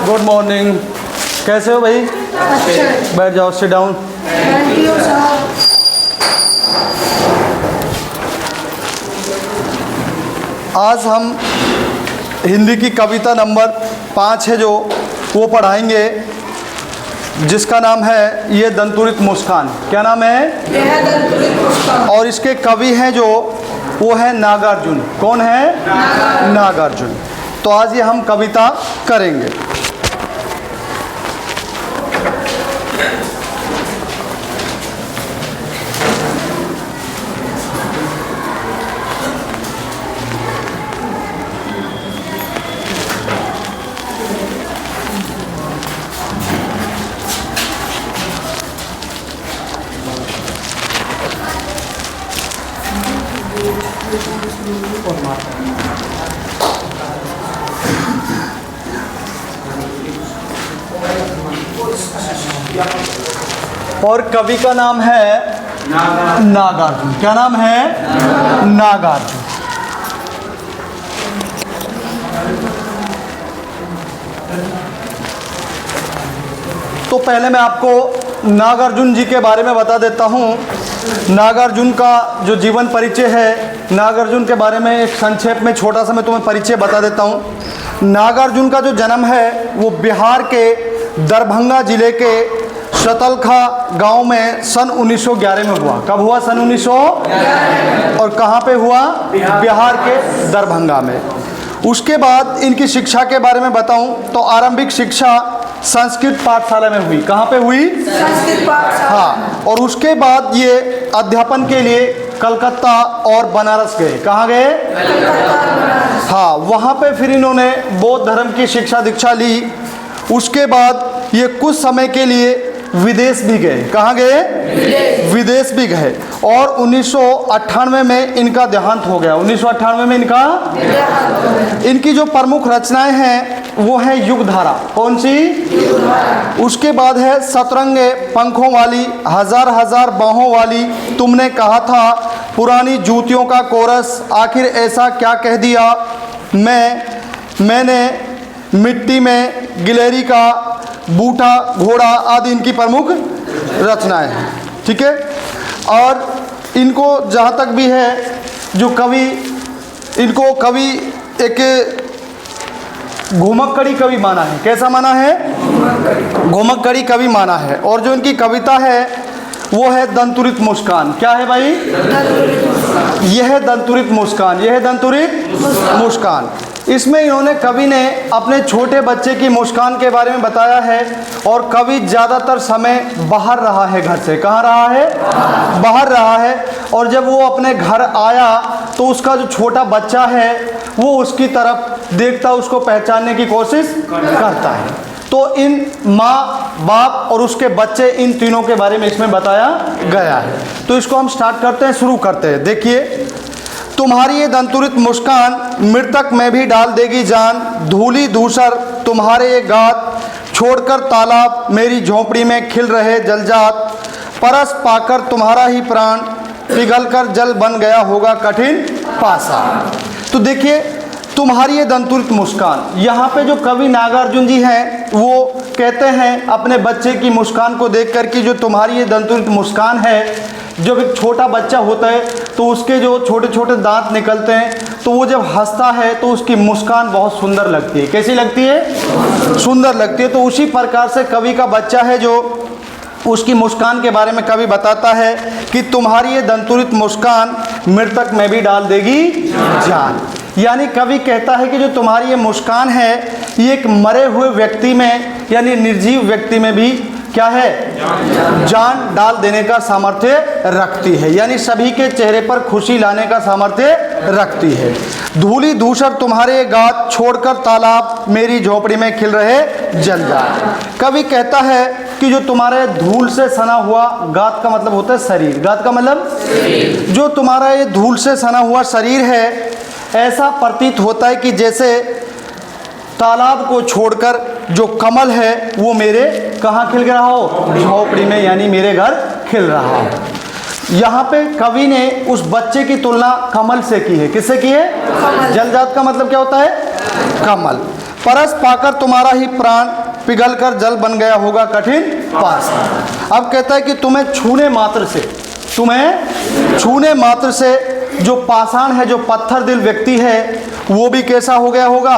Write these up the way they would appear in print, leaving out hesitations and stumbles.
Good morning. कैसे हो भाई? अच्छा। बैठ जाओ, sit down. Thank you sir. आज हम हिंदी की कविता नंबर 5 है जो वो पढ़ाएंगे, जिसका नाम है ये दंतुरित मुस्कान। क्या नाम है? यह दंतुरित मुस्कान। और इसके कवि हैं जो वो है नागार्जुन। कौन है? नागार्जुन। तो आज ये हम कविता करेंगे। और कवि का नाम है नागार्जुन। क्या नाम है? नागार्जुन। तो पहले मैं आपको नागार्जुन जी के बारे में बता देता हूँ। नागार्जुन का जो जीवन परिचय है, नागार्जुन के बारे में एक संक्षेप में छोटा सा मैं तुम्हें परिचय बता देता हूँ। नागार्जुन का जो जन्म है वो बिहार के दरभंगा जिले के शतलखा गांव में सन 1911 में हुआ। कब हुआ? सन 1911। और कहाँ पे हुआ? बिहार के दरभंगा में। उसके बाद इनकी शिक्षा के बारे में बताऊं तो आरंभिक शिक्षा संस्कृत पाठशाला में हुई। कहाँ पे हुई? संस्कृत पाठशाला। हाँ। और उसके बाद ये अध्यापन के लिए कलकत्ता और बनारस गए। कहाँ गए? हाँ, वहाँ पे फिर इन्होंने बौद्ध धर्म की शिक्षा दीक्षा ली। उसके बाद ये कुछ समय के लिए विदेश भी गए। कहाँ गए? विदेश भी गए। और 1998 में इनका देहांत हो गया। 1998 में इनकी जो प्रमुख रचनाएं हैं वो है युगधारा। कौन सी? उसके बाद है सतरंगे पंखों वाली, हजार हजार बाहों वाली, तुमने कहा था, पुरानी जूतियों का कोरस, आखिर ऐसा क्या कह दिया, मैंने मिट्टी में गिलहरी का बूटा घोड़ा आदि इनकी प्रमुख रचनाएं हैं। ठीक है। और इनको जहाँ तक भी है जो कवि, इनको कवि एक घुमक्कड़ी कवि माना है। कैसा माना है? घुमक्कड़ी कवि माना है। और जो इनकी कविता है वो है दंतुरित मुस्कान। क्या है भाई? यह दंतुरित मुस्कान। यह दंतुरित मुस्कान। इसमें इन्होंने, कवि ने अपने छोटे बच्चे की मुस्कान के बारे में बताया है। और कवि ज़्यादातर समय बाहर रहा है घर से। कहाँ रहा है? बाहर रहा है। और जब वो अपने घर आया तो उसका जो छोटा बच्चा है वो उसकी तरफ देखता, उसको पहचानने की कोशिश करता है। तो इन माँ बाप और उसके बच्चे, इन तीनों के बारे में इसमें बताया गया है। तो इसको हम स्टार्ट करते हैं, शुरू करते हैं। देखिए, तुम्हारी ये दंतुरित मुस्कान मृतक में भी डाल देगी जान, धूली धूसर तुम्हारे ये गात, छोड़कर तालाब मेरी झोपड़ी में खिल रहे जलजात, परस पाकर तुम्हारा ही प्राण पिघलकर जल बन गया होगा कठिन पासा। तो देखिए, तुम्हारी ये दंतुरित मुस्कान, यहाँ पे जो कवि नागार्जुन जी हैं वो कहते हैं अपने बच्चे की मुस्कान को देख कर कि जो तुम्हारी ये दंतुरित मुस्कान है, जब एक छोटा बच्चा होता है तो उसके जो छोटे छोटे दांत निकलते हैं तो वो जब हंसता है तो उसकी मुस्कान बहुत सुंदर लगती है। कैसी लगती है? सुंदर लगती है। तो उसी प्रकार से कवि का बच्चा है जो, उसकी मुस्कान के बारे में कवि बताता है कि तुम्हारी ये दंतुरित मुस्कान मृतक में भी डाल देगी जान। यानी कवि कहता है कि जो तुम्हारी ये मुस्कान है ये एक मरे हुए व्यक्ति में, यानी निर्जीव व्यक्ति में भी क्या है? जान डाल देने का सामर्थ्य रखती है। यानी सभी के चेहरे पर खुशी लाने का सामर्थ्य रखती है। धूली धूसर तुम्हारे गात, छोड़कर तालाब मेरी झोपड़ी में खिल रहे जलजात। कवि कहता है कि जो तुम्हारे धूल से सना हुआ, गात का मतलब होता है शरीर, गात का मतलब जो तुम्हारा ये धूल से सना हुआ शरीर है, ऐसा प्रतीत होता है कि जैसे तालाब को छोड़कर जो कमल है वो मेरे कहाँ खिल रहा हो? झोपड़ी में, यानी मेरे घर खिल रहा हो। यहाँ पे कवि ने उस बच्चे की तुलना कमल से की है। किससे की है? जलजात का मतलब क्या होता है? कमल। परस पाकर तुम्हारा ही प्राण पिघलकर जल बन गया होगा कठिन पाषाण। अब कहता है कि तुम्हें छूने मात्र से जो पाषाण है, जो पत्थर दिल व्यक्ति है, वो भी कैसा हो गया होगा,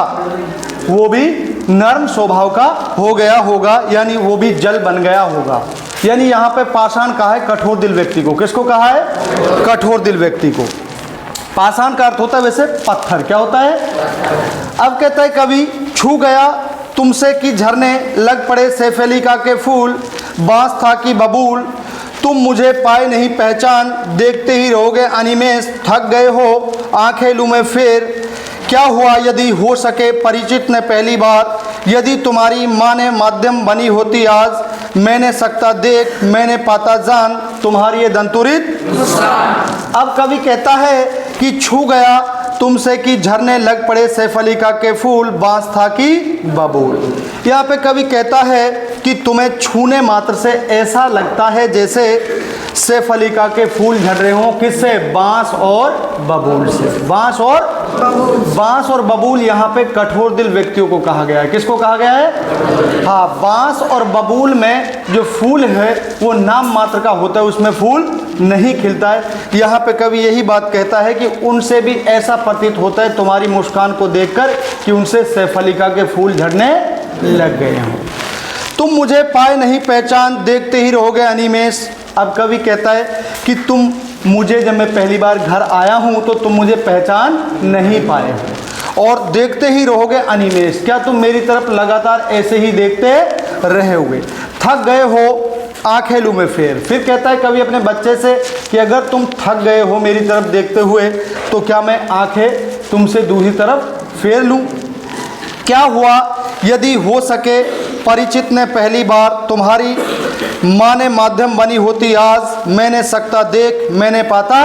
वो भी नर्म स्वभाव का हो गया होगा, यानी वो भी जल बन गया होगा। यानी यहाँ पे पाषाण कहा है कठोर दिल व्यक्ति को। किसको कहा है? कठोर दिल व्यक्ति को। पाषाण का अर्थ होता है वैसे पत्थर। क्या होता है? अब कहता है कवि, छू गया तुमसे कि झरने लग पड़े सैफलिका के फूल, बांस था कि बबूल, तुम मुझे पाए नहीं पहचान, देखते ही रहोगे अनिमेष, थक गए हो आंखें लूं मैं फेर, क्या हुआ यदि हो सके परिचित ने पहली बार, यदि तुम्हारी माँ ने माध्यम बनी होती आज, मैंने सकता देख मैंने पाता जान, तुम्हारी ये दंतुरित मुस्कान। अब कवि कहता है कि छू गया तुमसे कि झरने लग पड़े सैफलिका के फूल, बांस था कि बबूल। यहाँ पे कवि कहता है कि तुम्हें छूने मात्र से ऐसा लगता है जैसे सैफलिका के फूल झड़ रहे हों। किससे? बांस और बबूल से। बांस और बबूल यहाँ पे कठोर दिल व्यक्तियों को कहा गया है। किसको कहा गया है? हाँ, बांस और बबूल में जो फूल है वो नाम मात्र का होता है, उसमें फूल नहीं खिलता है। यहाँ पे कवि यही बात कहता है कि उनसे भी ऐसा प्रतीत होता है तुम्हारी मुस्कान को देखकर कि उनसे सैफलिका के फूल झड़ने लग गए हों। तुम मुझे पाए नहीं पहचान, देखते ही रहोगे अनिमेष। अब कवि कहता है कि तुम मुझे, जब मैं पहली बार घर आया हूँ तो तुम मुझे पहचान नहीं पाए हो, और देखते ही रहोगे अनिमेष। क्या तुम मेरी तरफ लगातार ऐसे ही देखते रहोगे? थक गए हो आंखें लूं मैं फेर। फिर कहता है कवि अपने बच्चे से कि अगर तुम थक गए हो मेरी तरफ देखते हुए तो क्या मैं आंखें तुमसे दूसरी तरफ फेर लूं? क्या हुआ यदि हो सके परिचित ने पहली बार, तुम्हारी माँ ने माध्यम बनी होती आज, मैंने सकता देख मैंने पाता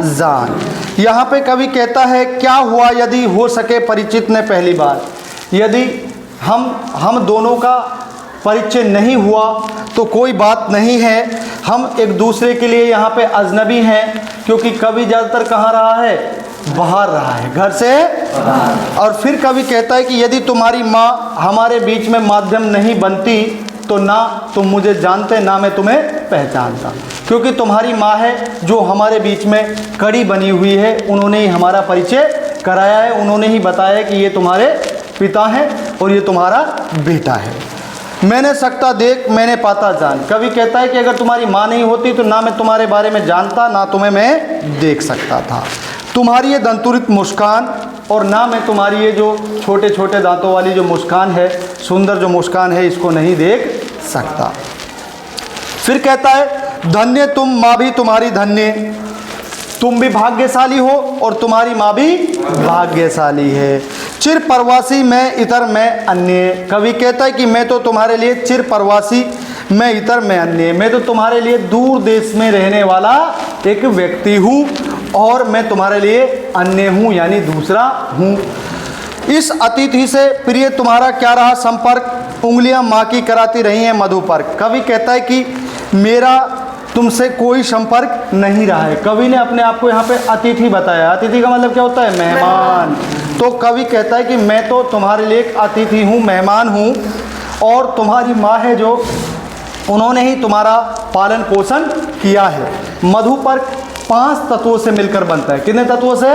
जान। यहाँ पे कवि कहता है क्या हुआ यदि हो सके परिचित ने पहली बार। यदि हम दोनों का परिचय नहीं हुआ तो कोई बात नहीं है, हम एक दूसरे के लिए यहाँ पे अजनबी हैं, क्योंकि कवि ज़्यादातर कहाँ रहा है? बाहर रहा है, घर से। और फिर कवि कहता है कि यदि तुम्हारी माँ हमारे बीच में माध्यम नहीं बनती तो ना तुम मुझे जानते ना मैं तुम्हें पहचानता, क्योंकि तुम्हारी माँ है जो हमारे बीच में कड़ी बनी हुई है, उन्होंने ही हमारा परिचय कराया है, उन्होंने ही बताया कि ये तुम्हारे पिता हैं और ये तुम्हारा बेटा है। मैंने सकता देख मैंने पाता जान। कवि कहता है कि अगर तुम्हारी माँ नहीं होती तो ना मैं तुम्हारे बारे में जानता ना तुम्हें मैं देख सकता था, तुम्हारी ये दंतुरित मुस्कान, और ना मैं तुम्हारी ये जो छोटे छोटे दांतों वाली जो मुस्कान है, सुंदर जो मुस्कान है, इसको नहीं देख सकता। फिर कहता है धन्य तुम माँ भी तुम्हारी धन्य, तुम भी भाग्यशाली हो और तुम्हारी माँ भी भाग्यशाली है। चिर परवासी मैं इतर मैं अन्य। कवि कहता है कि मैं तो तुम्हारे लिए चिर परवासी, मैं इतर मैं अन्य, मैं तो तुम्हारे लिए दूर देश में रहने वाला एक व्यक्ति हूँ और मैं तुम्हारे लिए अन्य हूँ, यानी दूसरा हूँ। इस अतिथि से प्रिय तुम्हारा क्या रहा संपर्क, उंगलियां माँ की कराती रही हैं मधुपर्क। कवि कहता है कि मेरा तुमसे कोई संपर्क नहीं रहा है। कवि ने अपने आप को यहाँ पे अतिथि बताया। अतिथि का मतलब क्या होता है? मेहमान। तो कवि कहता है कि मैं तो तुम्हारे लिए एक अतिथि हूँ, मेहमान हूँ, और तुम्हारी माँ है जो उन्होंने ही तुम्हारा पालन पोषण किया है। मधुपर्क 5 तत्वों से मिलकर बनता है। कितने तत्वों से?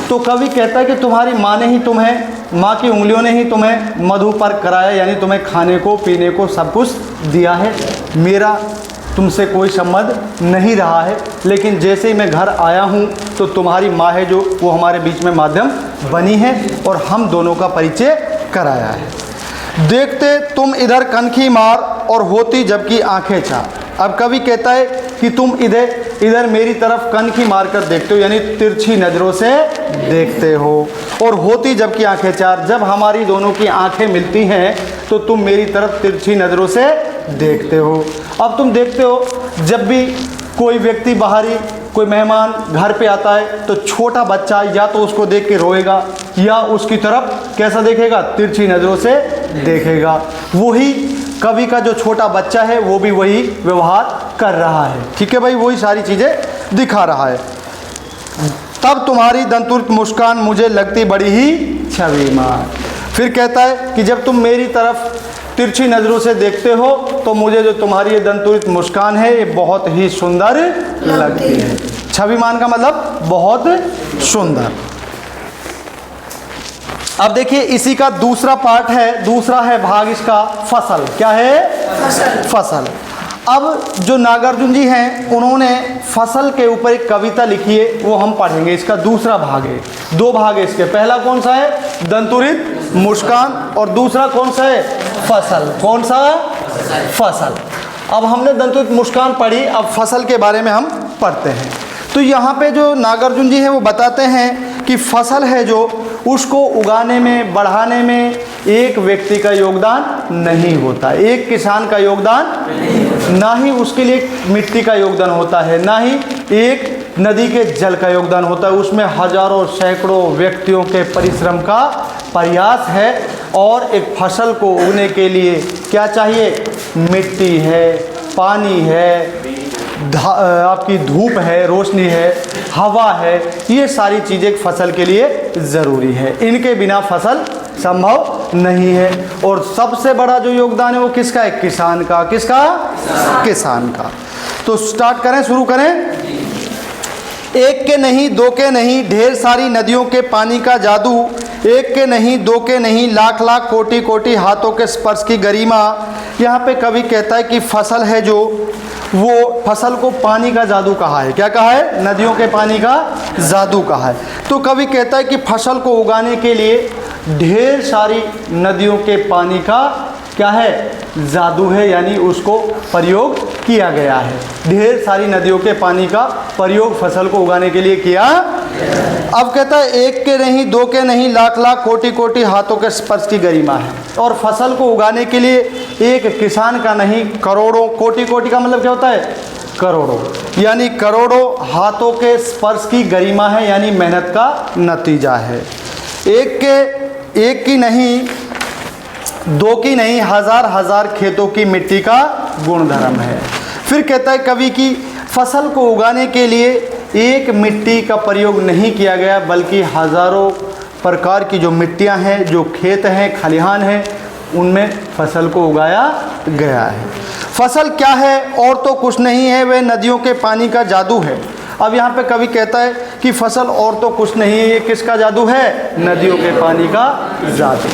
तो कवि कहता है कि तुम्हारी माँ ने ही तुम्हें, माँ की उंगलियों ने ही तुम्हें मधुपर्क कराया, यानी तुम्हें खाने को पीने को सब कुछ दिया है। मेरा तुमसे कोई संबंध नहीं रहा है, लेकिन जैसे ही मैं घर आया हूँ तो तुम्हारी माँ है जो वो हमारे बीच में माध्यम बनी है और हम दोनों का परिचय कराया है। देखते तुम इधर कनखी मार और होती जबकि आंखें चार। अब कवि कहता है कि तुम इधर मेरी तरफ कनखी मारकर देखते हो, यानी तिरछी नज़रों से देखते हो, और होती जबकि आंखें चार, जब हमारी दोनों की आंखें मिलती हैं तो तुम मेरी तरफ तिरछी नज़रों से देखते हो। अब तुम देखते हो जब भी कोई व्यक्ति बाहरी, कोई मेहमान घर पे आता है तो छोटा बच्चा या तो उसको देख के रोएगा या उसकी तरफ कैसा देखेगा? तिरछी नज़रों से देखेगा। वही कवि का जो छोटा बच्चा है वो भी वही व्यवहार कर रहा है। ठीक है भाई, वही सारी चीज़ें दिखा रहा है। तब तुम्हारी दंतुरित मुस्कान मुझे लगती बड़ी ही छवि मान। फिर कहता है कि जब तुम मेरी तरफ तिरछी नज़रों से देखते हो तो मुझे जो तुम्हारी ये दंतुरित मुस्कान है ये बहुत ही सुंदर लगती है। छवि मान का मतलब बहुत सुंदर। अब देखिए इसी का दूसरा पार्ट है, दूसरा है भाग इसका फसल। क्या है? फसल। अब जो नागार्जुन जी हैं उन्होंने फसल के ऊपर एक कविता लिखी है, वो हम पढ़ेंगे। इसका दूसरा भाग है, दो भाग है इसके। पहला कौन सा है? दंतुरित मुस्कान। और दूसरा कौन सा है? फसल। कौन सा? फसल। अब हमने दंतुरित मुस्कान पढ़ी, अब फसल के बारे में हम पढ़ते हैं। तो यहाँ पे जो नागार्जुन जी हैं वो बताते हैं कि फसल है जो, उसको उगाने में, बढ़ाने में एक व्यक्ति का योगदान नहीं होता, एक किसान का योगदान, ना ही उसके लिए मिट्टी का योगदान होता है, ना ही एक नदी के जल का योगदान होता है। उसमें हजारों सैकड़ों व्यक्तियों के परिश्रम का प्रयास है। और एक फसल को उगने के लिए क्या चाहिए? मिट्टी है, पानी है, आपकी धूप है, रोशनी है, हवा है, ये सारी चीज़ें फसल के लिए ज़रूरी है। इनके बिना फसल संभव नहीं है। और सबसे बड़ा जो योगदान है वो किसका है? किसान का। किसका? किसान का। तो स्टार्ट करें, शुरू करें। एक के नहीं, दो के नहीं, ढेर सारी नदियों के पानी का जादू, एक के नहीं, दो के नहीं, लाख लाख कोटि कोटि हाथों के स्पर्श की गरिमा। यहाँ पे कवि कहता है कि फसल है जो, वो फसल को पानी का जादू कहा है। क्या कहा है? नदियों के पानी का जादू कहा है। तो कवि कहता है कि फसल को उगाने के लिए ढेर सारी नदियों के पानी का क्या है? जादू है, यानी उसको प्रयोग किया गया है। ढेर सारी नदियों के पानी का प्रयोग फसल को उगाने के लिए किया। अब कहता है एक के नहीं, दो के नहीं, लाख लाख कोटि कोटि हाथों के स्पर्श की गरिमा है। और फसल को उगाने के लिए एक किसान का नहीं, करोड़ों, कोटि कोटि का मतलब क्या होता है? करोड़ों, यानी करोड़ों हाथों के स्पर्श की गरिमा है, यानी मेहनत का नतीजा है। एक की नहीं, दो की नहीं, हजार हजार खेतों की मिट्टी का गुणधर्म है। फिर कहता है कवि की फसल को उगाने के लिए एक मिट्टी का प्रयोग नहीं किया गया, बल्कि हजारों प्रकार की जो मिट्टियां हैं, जो खेत हैं, खलिहान हैं, उनमें फसल को उगाया गया है। फसल क्या है? और तो कुछ नहीं है, वह नदियों के पानी का जादू है। अब यहाँ पे कवि कहता है कि फसल और तो कुछ नहीं है, ये किसका जादू है? नदियों के पानी का जादू।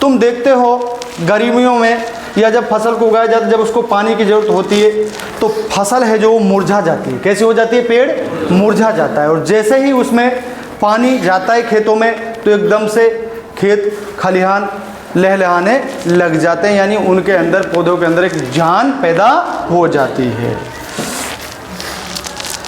तुम देखते हो गर्मियों में या जब फसल को उगाया जाता है, जब उसको पानी की ज़रूरत होती है तो फसल है जो मुरझा जाती है। कैसी हो जाती है? पेड़ मुरझा जाता है। और जैसे ही उसमें पानी जाता है खेतों में तो एकदम से खेत खलिहान लहलहाने लग जाते हैं, यानी उनके अंदर, पौधों के अंदर एक जान पैदा हो जाती है।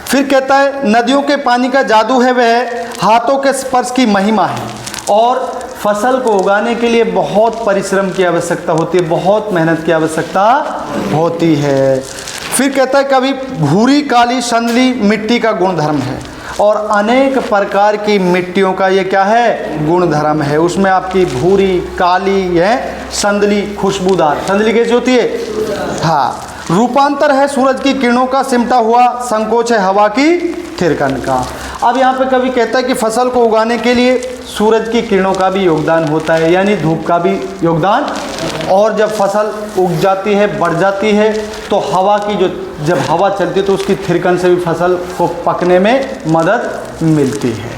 फिर कहता है नदियों के पानी का जादू है, वह हाथों के स्पर्श की महिमा है। और फसल को उगाने के लिए बहुत परिश्रम की आवश्यकता होती है, बहुत मेहनत की आवश्यकता होती है। फिर कहता है कभी भूरी काली संदली मिट्टी का गुणधर्म है। और अनेक प्रकार की मिट्टियों का ये क्या है? गुणधर्म है। उसमें आपकी भूरी, काली है, संदली, खुशबूदार। संदली कैसी होती है? हाँ। रूपांतर है सूरज की किरणों का सिमटा हुआ, संकोच है हवा की थिरकन का। अब यहाँ पे कवि कहता है कि फसल को उगाने के लिए सूरज की किरणों का भी योगदान होता है, यानी धूप का भी योगदान। और जब फसल उग जाती है, बढ़ जाती है, तो हवा की जो, जब हवा चलती है तो उसकी थिरकन से भी फसल को पकने में मदद मिलती है।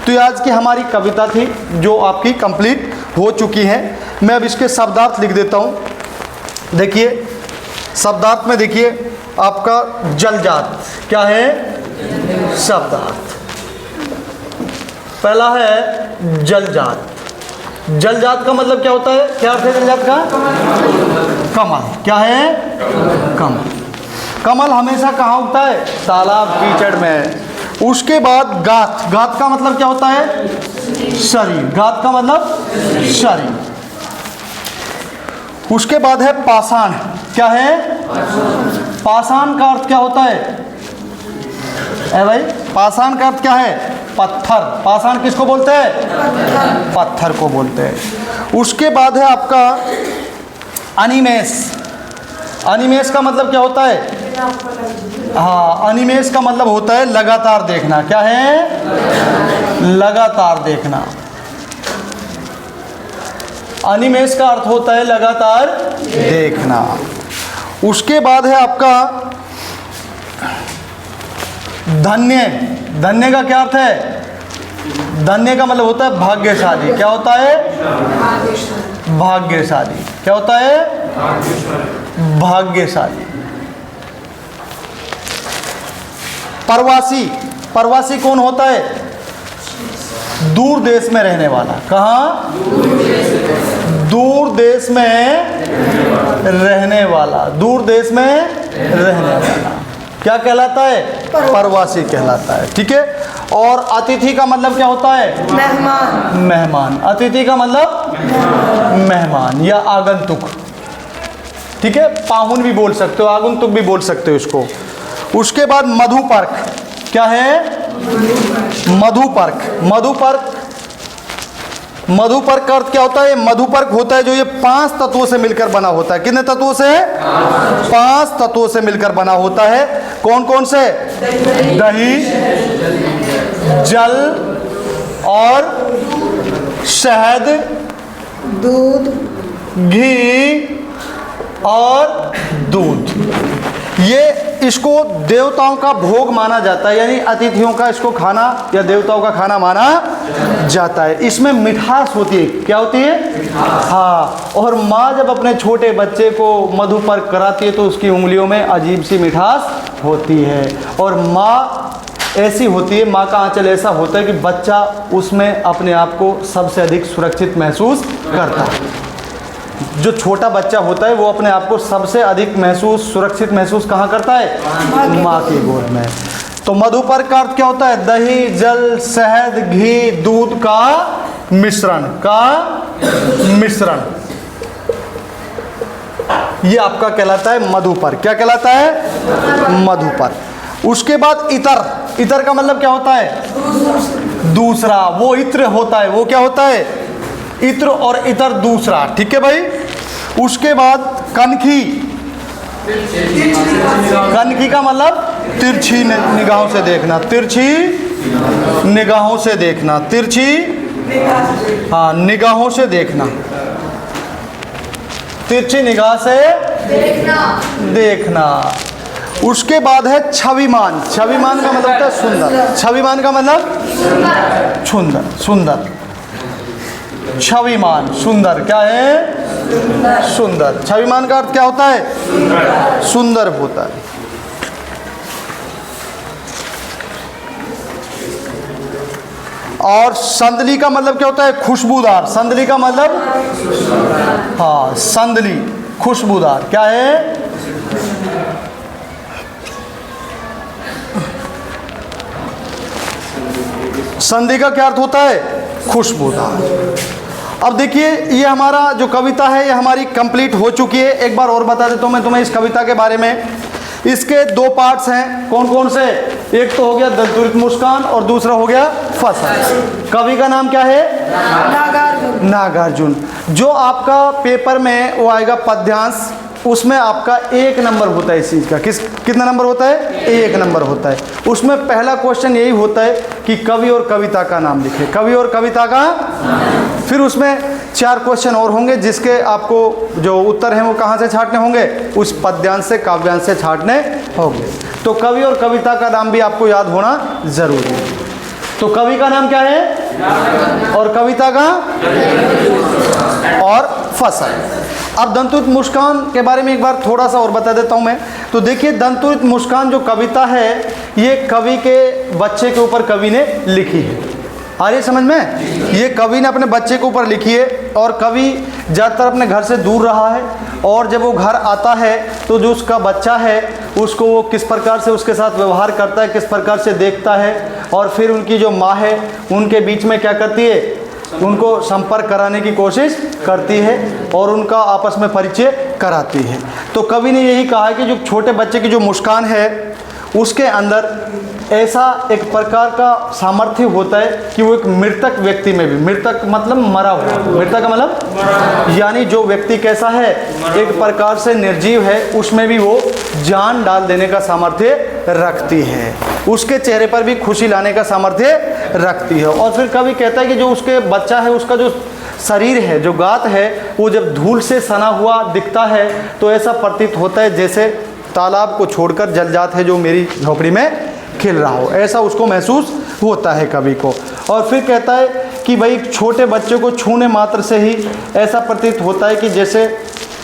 तो ये आज की हमारी कविता थी जो आपकी कंप्लीट हो चुकी है। मैं अब इसके शब्दार्थ लिख देता हूँ। देखिए शब्दार्थ में देखिए आपका जलजात क्या है? शब्दार्थ पहला है जलजात। जलजात का मतलब क्या होता है? क्या अर्थ है जलजात का? कमल। क्या है? कमल। कमल हमेशा कहाँ उगता है? तालाब कीचड़ में। उसके बाद गात। गात का मतलब क्या होता है? शरीर। गात का मतलब शरीर। उसके बाद है पाषाण। क्या है? पाषाण का अर्थ क्या होता है? भाई पाषाण का अर्थ क्या है? पत्थर। पाषाण किसको बोलते हैं? पत्थर को बोलते हैं। उसके बाद है आपका अनिमेष। अनिमेष का मतलब क्या होता है? हाँ, अनिमेष का मतलब होता है लगातार देखना। क्या है? लगातार देखना। अनिमेष का अर्थ होता है लगातार देखना। उसके बाद है आपका धन्य। धन्य का क्या अर्थ है? धन्य का मतलब होता है भाग्यशाली। क्या होता है? भाग्यशाली। क्या होता है? भाग्यशाली। परवासी। परवासी कौन होता है? दूर देश में रहने वाला। कहाँ? दूर देश में रहने वाला। दूर देश में रहने वाला क्या कहलाता है? परवासी कहलाता है। ठीक है। और अतिथि का मतलब क्या होता है? मेहमान। मेहमान। अतिथि का मतलब मेहमान या आगंतुक। ठीक है। पाहुन भी बोल सकते हो, आगंतुक भी बोल सकते हो इसको। उसके बाद मधुपर्क। क्या है? मधुपर्क। मधुपर्क। मधुपर्क का अर्थ क्या होता है? मधुपर्क होता है जो ये 5 तत्वों से मिलकर बना होता है। कितने तत्वों से? 5 तत्वों से मिलकर बना होता है। कौन कौन से? दही, जल और शहद, दूध, घी और दूध। ये इसको देवताओं का भोग माना जाता है, यानी अतिथियों का इसको खाना या देवताओं का खाना माना जाता है। इसमें मिठास होती है। क्या होती है? हाँ। और माँ जब अपने छोटे बच्चे को मधुपर्क कराती है तो उसकी उंगलियों में अजीब सी मिठास होती है। और माँ ऐसी होती है, माँ का आंचल ऐसा होता है कि बच्चा उसमें अपने आप को सबसे अधिक सुरक्षित महसूस करता है। जो छोटा बच्चा होता है वो अपने आप को सबसे अधिक सुरक्षित महसूस कहाँ करता है? माँ की गोद में। तो मधुपर्क का अर्थ क्या होता है? दही, जल, शहद, घी, दूध का मिश्रण। ये आपका कहलाता है मधुपर्क। क्या कहलाता है? मधुपर्क। उसके बाद इतर। इतर का मतलब क्या होता है? दूसरा। वो इत्र होता है। वो क्या होता है? इत्र और इतर दूसरा। ठीक है भाई। उसके बाद कनखी। कनखी का मतलब तिरछी निगाहों से देखना। तिरछी निगाहों से देखना। तिरछी, हाँ, निगाहों से देखना। तिरछी निगाह से देखना। उसके बाद है छविमान। छविमान का मतलब है सुंदर। छविमान का मतलब सुंदर। सुंदर। छविमान सुंदर। क्या है? सुंदर। छविमान का अर्थ क्या होता है? सुंदर होता है। और संदली का मतलब क्या होता है? खुशबूदार। संदली का मतलब, हाँ, संदली खुशबूदार। क्या है? संधि का क्या अर्थ होता है? खुशबूदार। अब देखिए, ये हमारा जो कविता है ये हमारी कंप्लीट हो चुकी है। एक बार और बता देता हूँ मैं तुम्हें इस कविता के बारे में। इसके 2 पार्ट्स हैं। कौन कौन से? एक तो हो गया दंतुरित मुस्कान और दूसरा हो गया फसल। कवि का नाम क्या है? नागार्जुन। नागार्जुन। जो आपका पेपर में वो आएगा पद्यांश, उसमें आपका 1 नंबर होता है इस चीज़ का। कितना नंबर होता है? 1 नंबर होता है। उसमें पहला क्वेश्चन यही होता है कि कवि और कविता का नाम लिखे। कवि और कविता का। फिर उसमें 4 क्वेश्चन और होंगे जिसके आपको जो उत्तर हैं वो कहाँ से छांटने होंगे? उस पद्यांश से, काव्यांश से छांटने होंगे। तो कवि और कविता का नाम भी आपको याद होना जरूरी है। तो कवि का नाम क्या है? और कविता का? और फसल। अब दंतुरित मुस्कान के बारे में एक बार थोड़ा सा और बता देता हूँ मैं। तो देखिए, दंतुरित मुस्कान जो कविता है ये कवि के बच्चे के ऊपर कवि ने लिखी है। आ रही समझ में? ये कवि ने अपने बच्चे के ऊपर लिखी है। और कवि ज़्यादातर अपने घर से दूर रहा है और जब वो घर आता है तो जो उसका बच्चा है उसको वो किस प्रकार से उसके साथ व्यवहार करता है, किस प्रकार से देखता है। और फिर उनकी जो माँ है उनके बीच में क्या करती है? उनको संपर्क कराने की कोशिश करती है और उनका आपस में परिचय कराती है। तो कवि ने यही कहा है कि जो छोटे बच्चे की जो मुस्कान है उसके अंदर ऐसा एक प्रकार का सामर्थ्य होता है कि वो एक मृतक व्यक्ति में भी, मृतक मतलब मरा हुआ, मृतक का मतलब यानी जो व्यक्ति कैसा है, एक प्रकार से निर्जीव है, उसमें भी वो जान डाल देने का सामर्थ्य रखती है, उसके चेहरे पर भी खुशी लाने का सामर्थ्य रखती है। और फिर कवि कहता है कि जो उसके बच्चा है उसका जो शरीर है, जो गात है, वो जब धूल से सना हुआ दिखता है तो ऐसा प्रतीत होता है जैसे तालाब को छोड़कर जल जात है जो मेरी झोपड़ी में खिल रहा हो, ऐसा उसको महसूस होता है कवि को। और फिर कहता है कि भाई छोटे बच्चे को छूने मात्र से ही ऐसा प्रतीत होता है कि जैसे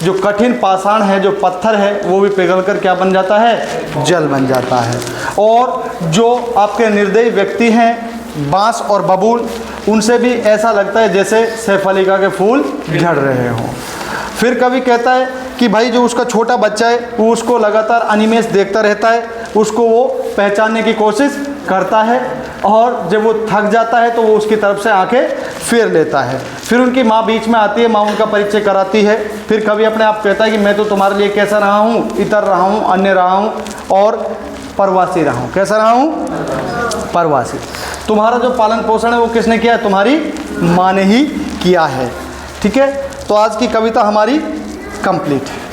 जो कठिन पाषाण है, जो पत्थर है, वो भी पिघलकर क्या बन जाता है, जल बन जाता है। और जो आपके निर्दयी व्यक्ति हैं बांस और बबूल, उनसे भी ऐसा लगता है जैसे सैफलिका के फूल झड़ रहे हों। फिर कवि कहता है कि भाई जो उसका छोटा बच्चा है वो उसको लगातार अनिमेष देखता रहता है, उसको वो पहचानने की कोशिश करता है, और जब वो थक जाता है तो वो उसकी तरफ से आंखें फेर लेता है। फिर उनकी माँ बीच में आती है, माँ उनका परिचय कराती है। फिर कवि अपने आप कहता है कि मैं तो तुम्हारे लिए कैसा रहा हूँ, इतर रहा हूँ, अन्य रहा हूँ और परवासी रहा हूँ। कैसा रहा हूँ, परवासी। तुम्हारा जो पालन पोषण है वो किसने किया है, तुम्हारी माँ ने ही किया है। ठीक है, तो आज की कविता हमारी कंप्लीट है।